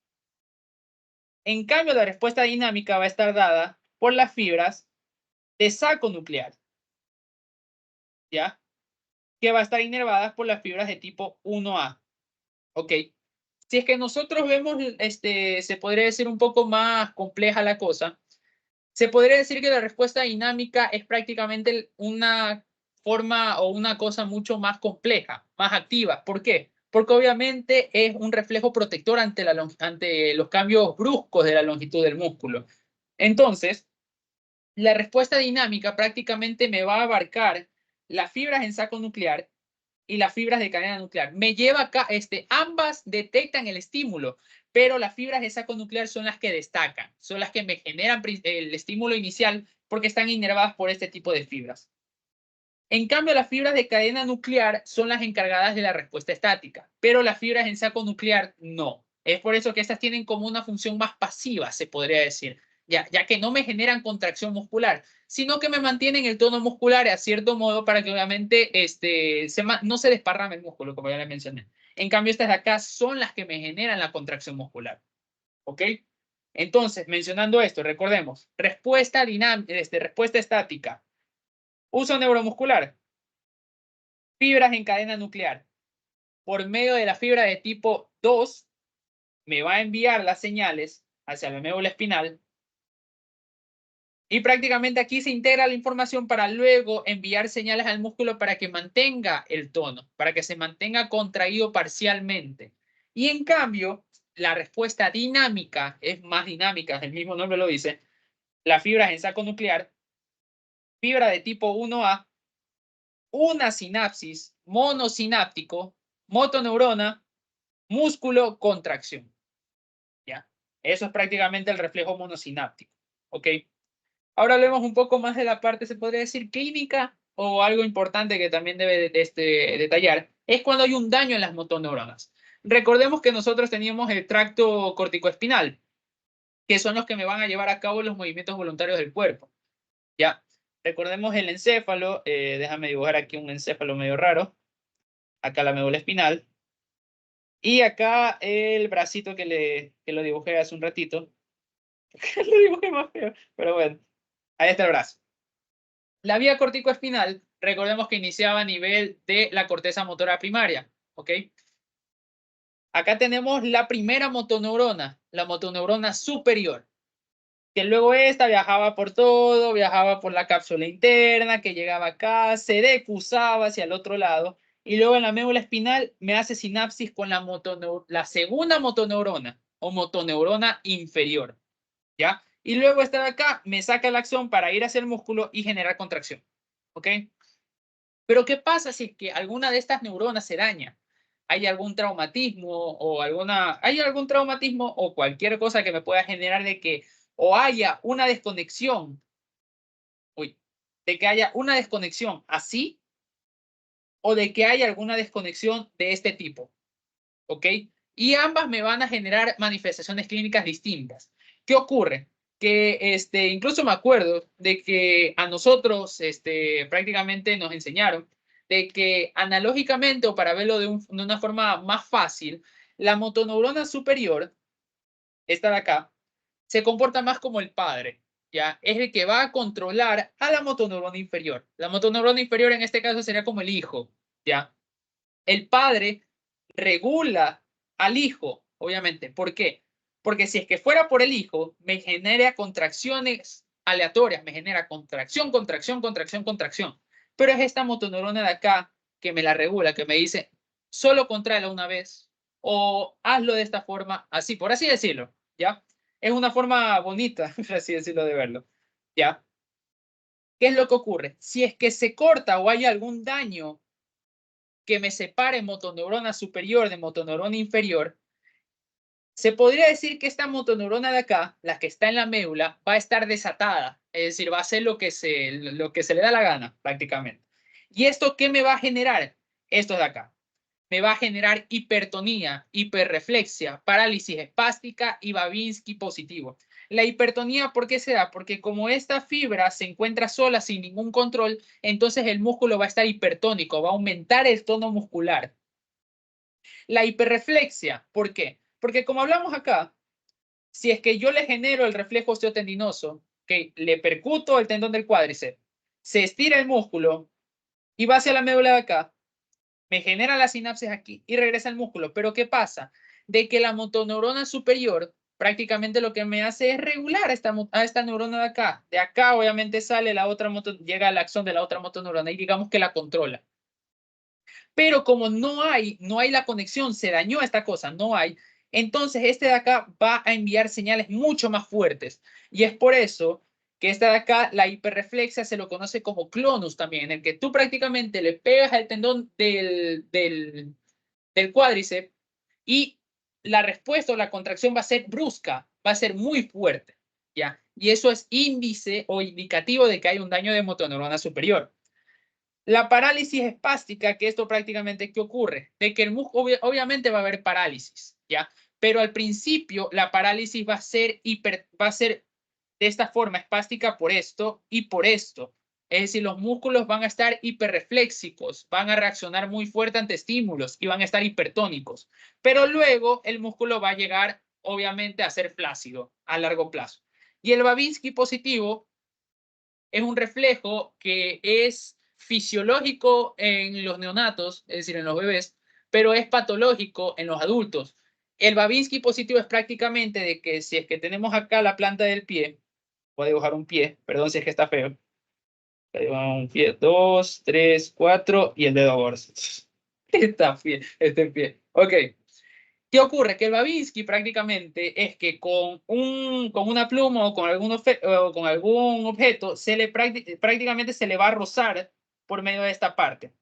En cambio, la respuesta dinámica va a estar dada por las fibras de saco nuclear, ¿ya? Que va a estar inervadas por las fibras de tipo 1A, ¿ok? Si es que nosotros vemos, se podría decir un poco más compleja la cosa, se podría decir que la respuesta dinámica es prácticamente una forma o una cosa mucho más compleja, más activa. ¿Por qué? Porque obviamente es un reflejo protector ante los cambios bruscos de la longitud del músculo. Entonces, la respuesta dinámica prácticamente me va a abarcar las fibras en saco nuclear y las fibras de cadena nuclear. Me lleva acá, ambas detectan el estímulo, pero las fibras de saco nuclear son las que destacan, son las que me generan el estímulo inicial porque están inervadas por este tipo de fibras. En cambio, las fibras de cadena nuclear son las encargadas de la respuesta estática, pero las fibras en saco nuclear no. Es por eso que estas tienen como una función más pasiva, se podría decir, ya que no me generan contracción muscular, sino que me mantienen el tono muscular a cierto modo para que obviamente no se desparrame el músculo, como ya le mencioné. En cambio, estas de acá son las que me generan la contracción muscular. ¿Ok? Entonces, mencionando esto, recordemos, respuesta dinámica, respuesta estática, uso neuromuscular, fibras en cadena nuclear. Por medio de la fibra de tipo 2, me va a enviar las señales hacia la médula espinal y prácticamente aquí se integra la información para luego enviar señales al músculo para que mantenga el tono, para que se mantenga contraído parcialmente. Y en cambio, la respuesta dinámica es más dinámica, el mismo nombre lo dice, las fibras en saco nuclear, fibra de tipo 1A, una sinapsis, monosináptico, motoneurona, músculo, contracción. ¿Ya? Eso es prácticamente el reflejo monosináptico. ¿Ok? Ahora hablemos un poco más de la parte, se podría decir, clínica o algo importante que también debe detallar, es cuando hay un daño en las motoneuronas. Recordemos que nosotros teníamos el tracto corticoespinal, que son los que me van a llevar a cabo los movimientos voluntarios del cuerpo. ¿Ya? Recordemos el encéfalo, déjame dibujar aquí un encéfalo medio raro, acá la médula espinal, y acá el bracito que lo dibujé hace un ratito, lo dibujé más feo, pero bueno. Ahí está el brazo. La vía corticoespinal, recordemos que iniciaba a nivel de la corteza motora primaria, ¿ok? Acá tenemos la primera motoneurona, la motoneurona superior, que luego esta viajaba por todo, viajaba por la cápsula interna, que llegaba acá, se decusaba hacia el otro lado, y luego en la médula espinal me hace sinapsis con la segunda motoneurona o motoneurona inferior, ¿ya? Y luego esta de acá me saca el axón para ir hacia el músculo y generar contracción, ¿ok? Pero ¿qué pasa si es que alguna de estas neuronas se daña? ¿Hay algún traumatismo hay algún traumatismo o cualquier cosa que me pueda generar de que o haya una desconexión, de que haya una desconexión así o de que haya alguna desconexión de este tipo, ¿ok? Y ambas me van a generar manifestaciones clínicas distintas. ¿Qué ocurre? Que incluso me acuerdo de que a nosotros prácticamente nos enseñaron de que analógicamente o para verlo de una forma más fácil, la motoneurona superior, esta de acá, se comporta más como el padre, ¿ya? Es el que va a controlar a la motoneurona inferior. La motoneurona inferior en este caso sería como el hijo, ¿ya? El padre regula al hijo, obviamente. ¿Por qué? Porque si es que fuera por el hijo, me genera contracciones aleatorias, me genera contracción, contracción, contracción, contracción. Pero es esta motoneurona de acá que me la regula, que me dice, solo contráela una vez o hazlo de esta forma, así, por así decirlo, ¿ya? Es una forma bonita, por así decirlo, de verlo, ¿ya? ¿Qué es lo que ocurre? Si es que se corta o hay algún daño que me separe motoneurona superior de motoneurona inferior, se podría decir que esta motoneurona de acá, la que está en la médula, va a estar desatada, es decir, va a hacer lo que se le da la gana prácticamente. ¿Y esto qué me va a generar? Esto de acá. Me va a generar hipertonía, hiperreflexia, parálisis espástica y Babinski positivo. La hipertonía, ¿por qué se da? Porque como esta fibra se encuentra sola sin ningún control, entonces el músculo va a estar hipertónico, va a aumentar el tono muscular. La hiperreflexia, ¿por qué? Porque como hablamos acá, si es que yo le genero el reflejo osteotendinoso, que le percuto el tendón del cuádriceps, se estira el músculo y va hacia la médula de acá, me genera la sinapsis aquí y regresa el músculo. Pero ¿qué pasa? De que la motoneurona superior prácticamente lo que me hace es regular a esta neurona de acá. De acá obviamente sale la otra llega al axón de la otra motoneurona y digamos que la controla. Pero como no hay la conexión, se dañó esta cosa, no hay, entonces este de acá va a enviar señales mucho más fuertes. Y es por eso que esta de acá, la hiperreflexia, se lo conoce como clonus también, en el que tú prácticamente le pegas al tendón del cuádriceps y la respuesta o la contracción va a ser brusca, va a ser muy fuerte, ¿ya? Y eso es índice o indicativo de que hay un daño de motoneurona superior. La parálisis espástica, que esto prácticamente, ¿qué ocurre? De que el músculo, obviamente va a haber parálisis, ¿ya? Pero al principio la parálisis va a ser de esta forma espástica por esto y por esto. Es decir, los músculos van a estar hiperrefléxicos, van a reaccionar muy fuerte ante estímulos y van a estar hipertónicos. Pero luego el músculo va a llegar, obviamente, a ser flácido a largo plazo. Y el Babinski positivo es un reflejo que es fisiológico en los neonatos, es decir, en los bebés, pero es patológico en los adultos. El Babinski positivo es prácticamente de que si es que tenemos acá la planta del pie, voy a dibujar un pie, perdón si es que está feo, un pie, 2, 3, 4 y el dedo gordo. Este pie. Ok. ¿Qué ocurre? Que el Babinski prácticamente es que con una pluma o con algún objeto prácticamente se le va a rozar por medio de esta parte.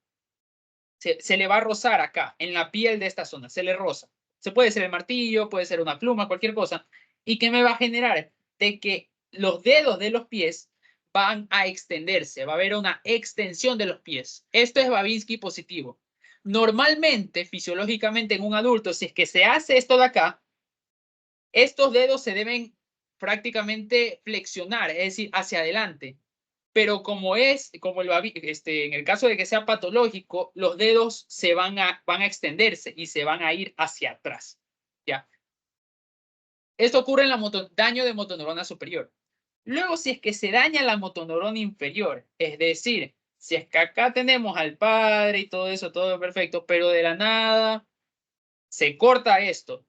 Se le va a rozar acá, en la piel de esta zona, se le roza. Se puede ser el martillo, puede ser una pluma, cualquier cosa. ¿Y qué me va a generar? De que los dedos de los pies van a extenderse, va a haber una extensión de los pies. Esto es Babinski positivo. Normalmente, fisiológicamente en un adulto, si es que se hace esto de acá, estos dedos se deben prácticamente flexionar, es decir, hacia adelante. Pero en el caso de que sea patológico, los dedos van a extenderse y se van a ir hacia atrás. ¿Ya? Esto ocurre en daño de motoneurona superior. Luego, si es que se daña la motoneurona inferior, es decir, si es que acá tenemos al padre y todo eso, todo perfecto, pero de la nada se corta esto,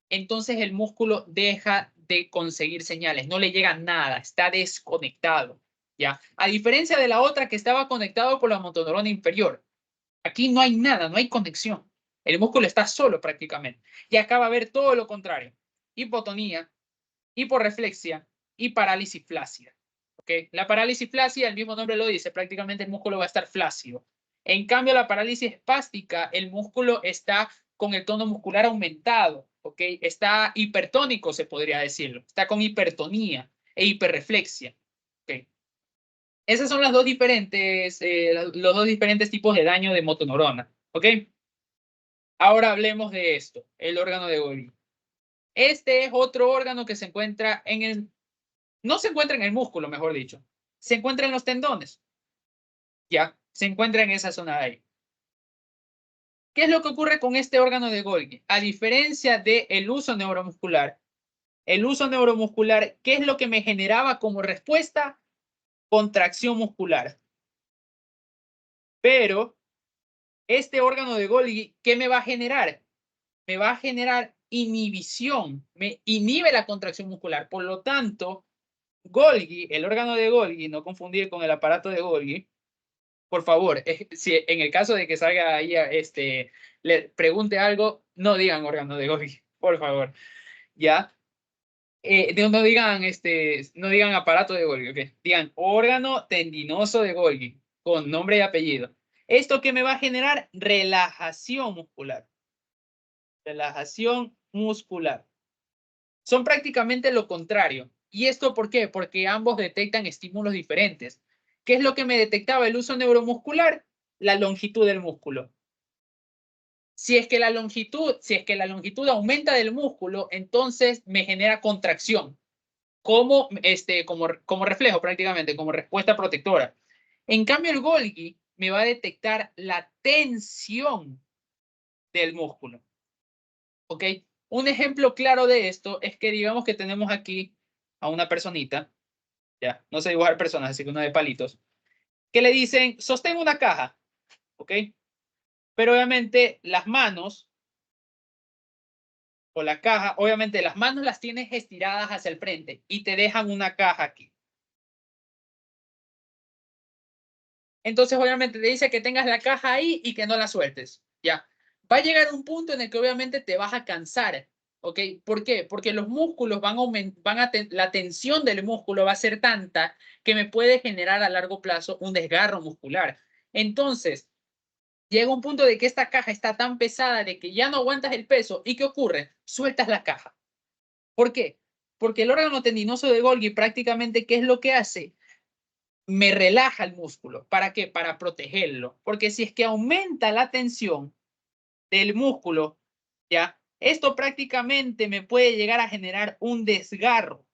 entonces el músculo deja de conseguir señales, no le llega nada, está desconectado, ¿ya? A diferencia de la otra que estaba conectado por la motoneurona inferior. Aquí no hay nada, no hay conexión. El músculo está solo prácticamente. Y acá va a haber todo lo contrario. Hipotonía, hiporreflexia y parálisis flácida. ¿Okay? La parálisis flácida, el mismo nombre lo dice, prácticamente el músculo va a estar flácido. En cambio, la parálisis espástica, el músculo está con el tono muscular aumentado, ¿ok? Está hipertónico, se podría decirlo. Está con hipertonía e hiperreflexia. ¿Okay? Esas son las dos diferentes, los dos diferentes tipos de daño de motoneurona. ¿Ok? Ahora hablemos de esto, el órgano de Golgi. Este es otro órgano que se encuentra en el, no se encuentra en el músculo, mejor dicho, se encuentra en los tendones, ya, se encuentra en esa zona de ahí. ¿Qué es lo que ocurre con este órgano de Golgi? A diferencia del uso neuromuscular, ¿qué es lo que me generaba como respuesta? Contracción muscular. Pero este órgano de Golgi, ¿qué me va a generar? Me va a generar inhibición, me inhibe la contracción muscular. Por lo tanto, Golgi, el órgano de Golgi, no confundir con el aparato de Golgi, por favor, si en el caso de que salga ahí, le pregunte algo, no digan órgano de Golgi, por favor, ¿ya? No digan, no digan aparato de Golgi, ¿ok? Digan órgano tendinoso de Golgi, con nombre y apellido. ¿Esto qué me va a generar? Relajación muscular. Relajación muscular. Son prácticamente lo contrario. ¿Y esto por qué? Porque ambos detectan estímulos diferentes. ¿Qué es lo que me detectaba el uso neuromuscular? La longitud del músculo. Si es que la longitud aumenta del músculo, entonces me genera contracción, como reflejo prácticamente, como respuesta protectora. En cambio, el Golgi me va a detectar la tensión del músculo. ¿Ok? Un ejemplo claro de esto es que digamos que tenemos aquí a una personita, ya, no sé dibujar personas, así que una de palitos, que le dicen, sostén una caja, ¿ok? Pero obviamente las manos o la caja, obviamente las manos las tienes estiradas hacia el frente y te dejan una caja aquí. Entonces obviamente te dice que tengas la caja ahí y que no la sueltes, ya. Va a llegar un punto en el que obviamente te vas a cansar, ¿ok? ¿Por qué? Porque los músculos la tensión del músculo va a ser tanta que me puede generar a largo plazo un desgarro muscular. Entonces, llega un punto de que esta caja está tan pesada de que ya no aguantas el peso. ¿Y qué ocurre? Sueltas la caja. ¿Por qué? Porque el órgano tendinoso de Golgi prácticamente, ¿qué es lo que hace? Me relaja el músculo. ¿Para qué? Para protegerlo. Porque si es que aumenta la tensión del músculo, ¿ya? Esto prácticamente me puede llegar a generar un desgarro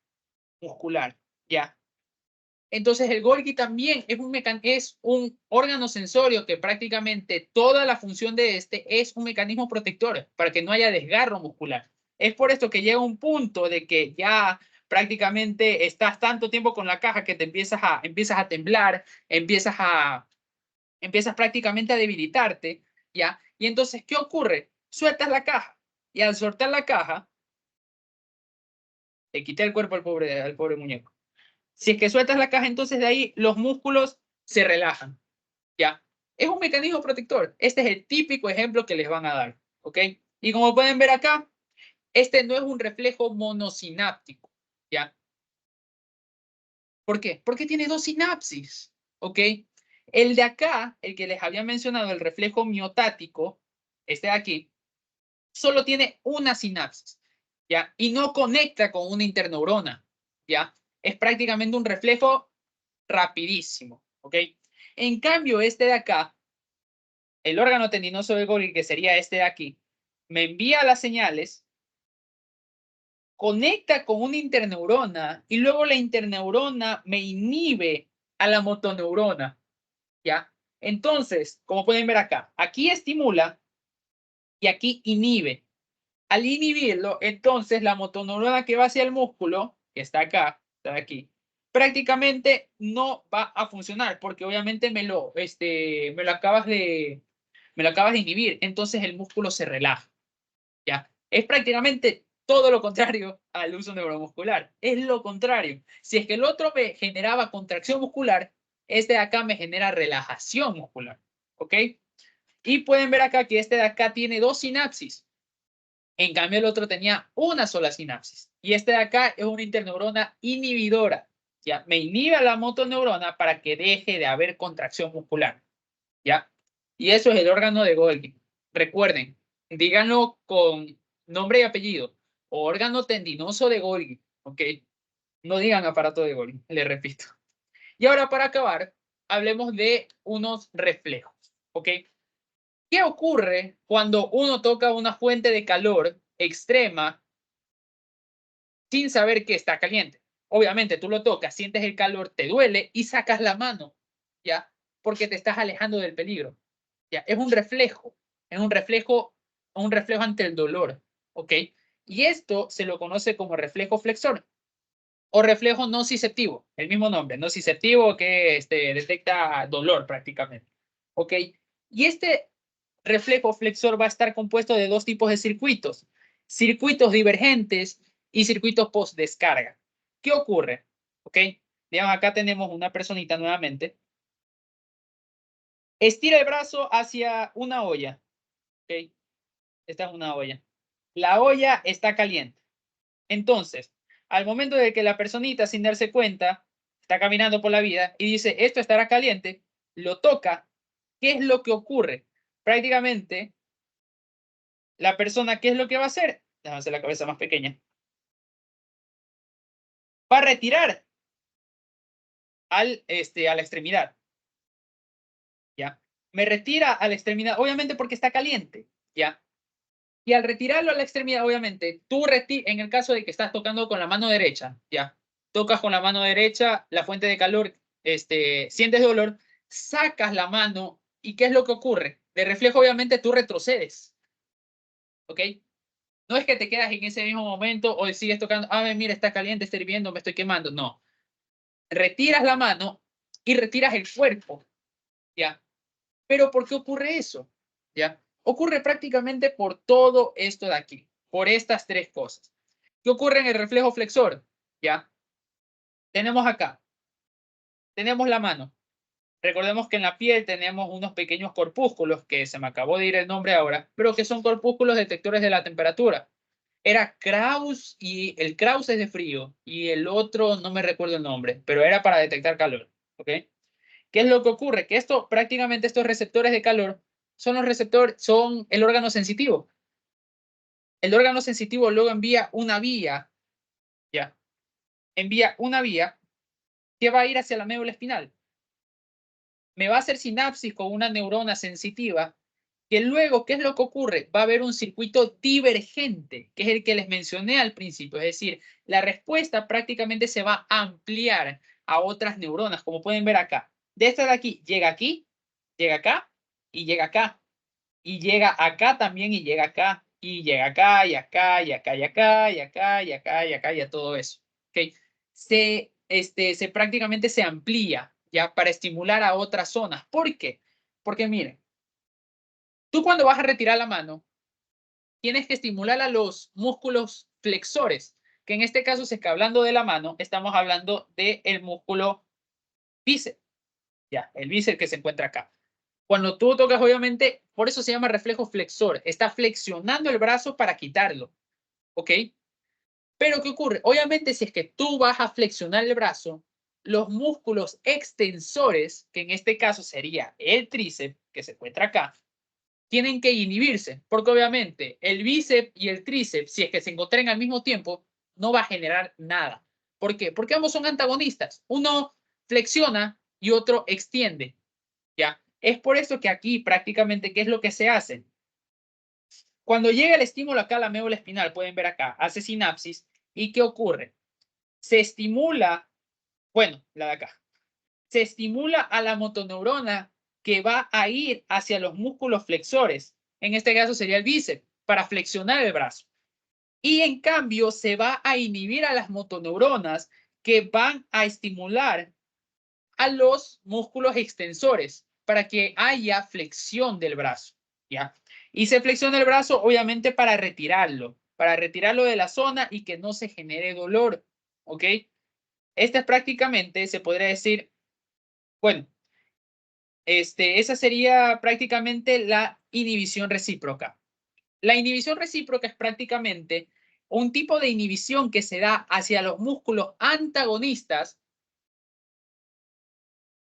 muscular, ¿ya? Entonces el Golgi también es un órgano sensorio que prácticamente toda la función de este es un mecanismo protector para que no haya desgarro muscular. Es por esto que llega un punto de que ya prácticamente estás tanto tiempo con la caja que empiezas a temblar, empiezas prácticamente a debilitarte, ¿ya? Y entonces, ¿qué ocurre? Sueltas la caja y al soltar la caja, le quité el cuerpo al pobre muñeco. Si es que sueltas la caja, entonces de ahí los músculos se relajan, ¿ya? Es un mecanismo protector. Este es el típico ejemplo que les van a dar, ¿ok? Y como pueden ver acá, este no es un reflejo monosináptico, ¿ya? ¿Por qué? Porque tiene dos sinapsis, ¿ok? El de acá, el que les había mencionado, el reflejo miotático, este de aquí, solo tiene una sinapsis, ¿ya? Y no conecta con una interneurona, ¿ya? Es prácticamente un reflejo rapidísimo, ¿ok? En cambio, este de acá, el órgano tendinoso de Golgi, que sería este de aquí, me envía las señales, conecta con una interneurona y luego la interneurona me inhibe a la motoneurona, ¿ya? Entonces, como pueden ver acá, aquí estimula y aquí inhibe. Al inhibirlo, entonces la motoneurona que va hacia el músculo, que está acá, está aquí, prácticamente no va a funcionar porque obviamente me lo acabas de inhibir, entonces el músculo se relaja, ¿ya? Es prácticamente todo lo contrario al uso neuromuscular, es lo contrario. Si es que el otro me generaba contracción muscular, este de acá me genera relajación muscular, ¿ok? Y pueden ver acá que este de acá tiene 2 sinapsis. En cambio, el otro tenía una sola sinapsis. Y este de acá es una interneurona inhibidora. ¿Ya? Me inhibe a la motoneurona para que deje de haber contracción muscular. ¿Ya? Y eso es el órgano de Golgi. Recuerden, díganlo con nombre y apellido. Órgano tendinoso de Golgi. ¿Ok? No digan aparato de Golgi, le repito. Y ahora, para acabar, hablemos de unos reflejos. ¿Ok? ¿Qué ocurre cuando uno toca una fuente de calor extrema sin saber que está caliente? Obviamente tú lo tocas, sientes el calor, te duele y sacas la mano, ¿ya? Porque te estás alejando del peligro, ¿ya? Es un reflejo ante el dolor, ¿ok? Y esto se lo conoce como reflejo flexor o reflejo nociceptivo, el mismo nombre, nociceptivo que detecta dolor prácticamente, ¿ok? Y este reflejo flexor va a estar compuesto de 2 tipos de circuitos, circuitos divergentes y circuitos post-descarga. ¿Qué ocurre? ¿Ok? Digamos, acá tenemos una personita nuevamente. Estira el brazo hacia una olla. ¿Ok? Esta es una olla. La olla está caliente. Entonces, al momento de que la personita, sin darse cuenta, está caminando por la vida y dice, esto estará caliente, lo toca, ¿qué es lo que ocurre? Prácticamente, la persona, ¿qué es lo que va a hacer? Déjame hacer la cabeza más pequeña. Va a retirar a la extremidad, ¿ya? Me retira a la extremidad, obviamente porque está caliente, ¿ya? Y al retirarlo a la extremidad, obviamente, en el caso de que estás tocando con la mano derecha, ¿ya? Tocas con la mano derecha la fuente de calor, sientes dolor, sacas la mano y ¿qué es lo que ocurre? De reflejo, obviamente, tú retrocedes, ¿ok? No es que te quedas en ese mismo momento o sigues tocando, mira, está caliente, está hirviendo, me estoy quemando, no. Retiras la mano y retiras el cuerpo, ¿ya? Pero ¿por qué ocurre eso? ¿Ya? Ocurre prácticamente por todo esto de aquí, por estas 3 cosas. ¿Qué ocurre en el reflejo flexor? ¿Ya? Tenemos acá, tenemos la mano. Recordemos que en la piel tenemos unos pequeños corpúsculos, que se me acabó de ir el nombre ahora, pero que son corpúsculos detectores de la temperatura. Era Kraus y el Kraus es de frío y el otro no me recuerdo el nombre, pero era para detectar calor. ¿Ok? ¿Qué es lo que ocurre? Que prácticamente estos receptores de calor son el órgano sensitivo. El órgano sensitivo luego envía una vía, ya, envía una vía que va a ir hacia la médula espinal. Me va a hacer sinapsis con una neurona sensitiva, que luego, ¿qué es lo que ocurre? Va a haber un circuito divergente, que es el que les mencioné al principio. Es decir, la respuesta prácticamente se va a ampliar a otras neuronas, como pueden ver acá. De esta de aquí, llega acá y llega acá. Y llega acá también y llega acá. Y llega acá y acá y acá y acá y acá y acá y acá y a todo eso. ¿Okay? Se prácticamente se amplía ya para estimular a otras zonas. ¿Por qué? Porque miren, tú cuando vas a retirar la mano, tienes que estimular a los músculos flexores, que en este caso, si es que hablando de la mano, estamos hablando del músculo bíceps, ya, el bíceps que se encuentra acá. Cuando tú tocas, obviamente, por eso se llama reflejo flexor, está flexionando el brazo para quitarlo, ¿ok? Pero ¿qué ocurre? Obviamente, si es que tú vas a flexionar el brazo, los músculos extensores, que en este caso sería el tríceps, que se encuentra acá, tienen que inhibirse, porque obviamente el bíceps y el tríceps, si es que se encuentran al mismo tiempo, no va a generar nada. ¿Por qué? Porque ambos son antagonistas. Uno flexiona y otro extiende, ¿ya? Es por eso que aquí prácticamente, ¿qué es lo que se hace? Cuando llega el estímulo acá a la médula espinal, pueden ver acá, hace sinapsis, ¿y qué ocurre? Se estimula, bueno, la de acá, se estimula a la motoneurona que va a ir hacia los músculos flexores. En este caso sería el bíceps, para flexionar el brazo. Y en cambio se va a inhibir a las motoneuronas que van a estimular a los músculos extensores para que haya flexión del brazo, ¿ya? Y se flexiona el brazo, obviamente, para retirarlo de la zona y que no se genere dolor, ¿ok? Esta es prácticamente, se podría decir, bueno, esa sería prácticamente la inhibición recíproca. La inhibición recíproca es prácticamente un tipo de inhibición que se da hacia los músculos antagonistas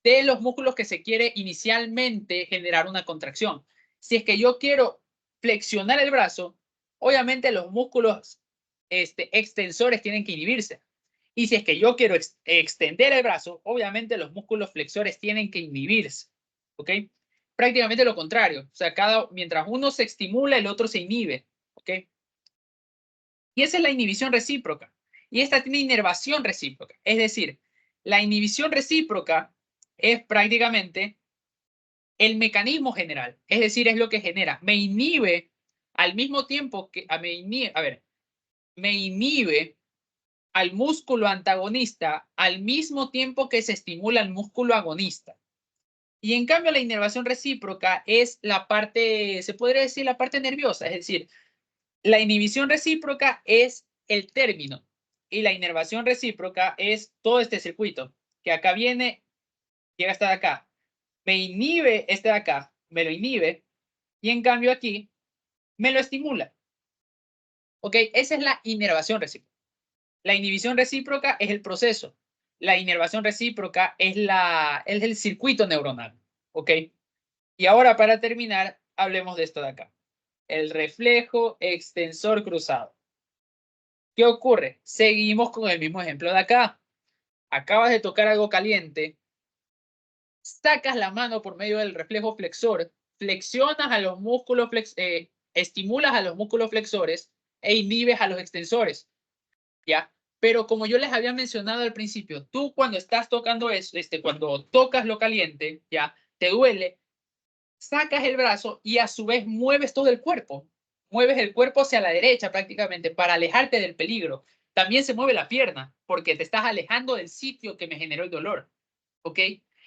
de los músculos que se quiere inicialmente generar una contracción. Si es que yo quiero flexionar el brazo, obviamente los músculos extensores tienen que inhibirse. Y si es que yo quiero extender el brazo, obviamente los músculos flexores tienen que inhibirse. ¿Ok? Prácticamente lo contrario. O sea, mientras uno se estimula, el otro se inhibe. ¿Ok? Y esa es la inhibición recíproca. Y esta tiene inervación recíproca. Es decir, la inhibición recíproca es prácticamente el mecanismo general. Es decir, es lo que genera. Me inhibe al mismo tiempo que... me inhibe al músculo antagonista al mismo tiempo que se estimula al músculo agonista. Y en cambio la inervación recíproca es la parte, se podría decir la parte nerviosa, es decir, la inhibición recíproca es el término y la inervación recíproca es todo este circuito que acá viene, llega hasta acá, me inhibe este de acá, me lo inhibe y en cambio aquí me lo estimula. ¿Ok? Esa es la inervación recíproca. La inhibición recíproca es el proceso. La inervación recíproca es el circuito neuronal. ¿Ok? Y ahora para terminar, hablemos de esto de acá. El reflejo extensor cruzado. ¿Qué ocurre? Seguimos con el mismo ejemplo de acá. Acabas de tocar algo caliente, sacas la mano por medio del reflejo flexor, flexionas a los músculos, estimulas a los músculos flexores e inhibes a los extensores, ¿ya? Pero como yo les había mencionado al principio, tú cuando estás tocando eso, cuando tocas lo caliente, ¿ya? Te duele, sacas el brazo y a su vez mueves todo el cuerpo. Mueves el cuerpo hacia la derecha prácticamente para alejarte del peligro. También se mueve la pierna porque te estás alejando del sitio que me generó el dolor. ¿Ok?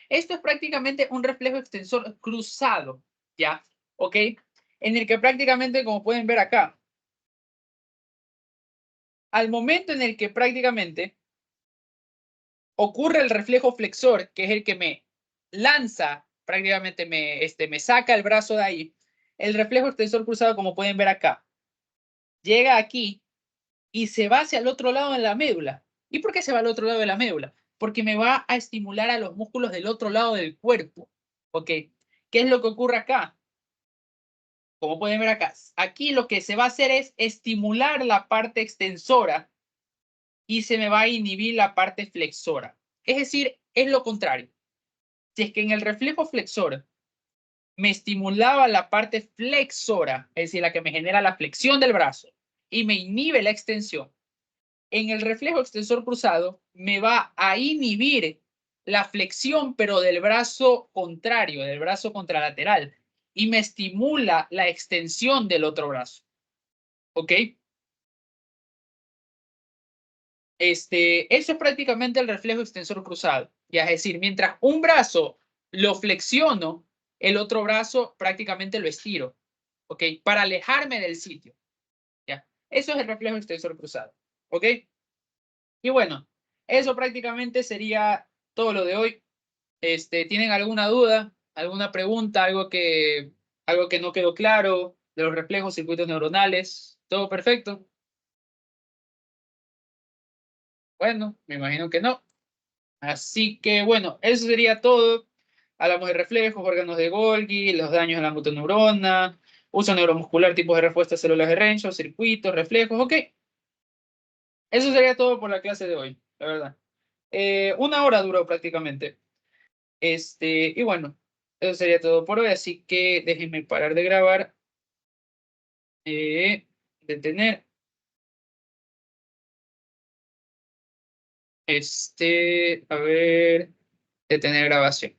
Esto es prácticamente un reflejo extensor cruzado, ¿ya? ¿Ok? En el que prácticamente, como pueden ver acá, al momento en el que prácticamente ocurre el reflejo flexor, que es el que me lanza, prácticamente me saca el brazo de ahí, el reflejo extensor cruzado, como pueden ver acá, llega aquí y se va hacia el otro lado de la médula. ¿Y por qué se va al otro lado de la médula? Porque me va a estimular a los músculos del otro lado del cuerpo. ¿Ok? ¿Qué es lo que ocurre acá? Como pueden ver acá, aquí lo que se va a hacer es estimular la parte extensora y se me va a inhibir la parte flexora. Es decir, es lo contrario. Si es que en el reflejo flexor me estimulaba la parte flexora, es decir, la que me genera la flexión del brazo, y me inhibe la extensión, en el reflejo extensor cruzado me va a inhibir la flexión, pero del brazo contrario, del brazo contralateral, y me estimula la extensión del otro brazo. ¿Ok? Eso es prácticamente el reflejo extensor cruzado. Ya, es decir, mientras un brazo lo flexiono, el otro brazo prácticamente lo estiro. ¿Ok? Para alejarme del sitio. ¿Ya? Eso es el reflejo extensor cruzado. ¿Ok? Y bueno, eso prácticamente sería todo lo de hoy. ¿Tienen alguna duda, alguna pregunta, algo que no quedó claro de los reflejos, circuitos neuronales? ¿Todo perfecto? Bueno, me imagino que no. Así que bueno, eso sería todo. Hablamos de reflejos, órganos de Golgi, los daños a la motoneurona, uso neuromuscular, tipos de respuesta a células de Renshaw, circuitos, reflejos, ok. Eso sería todo por la clase de hoy, la verdad. 1 hora duró prácticamente. Y bueno, eso sería todo por hoy, así que déjenme parar de grabar. Detener. A ver, detener grabación.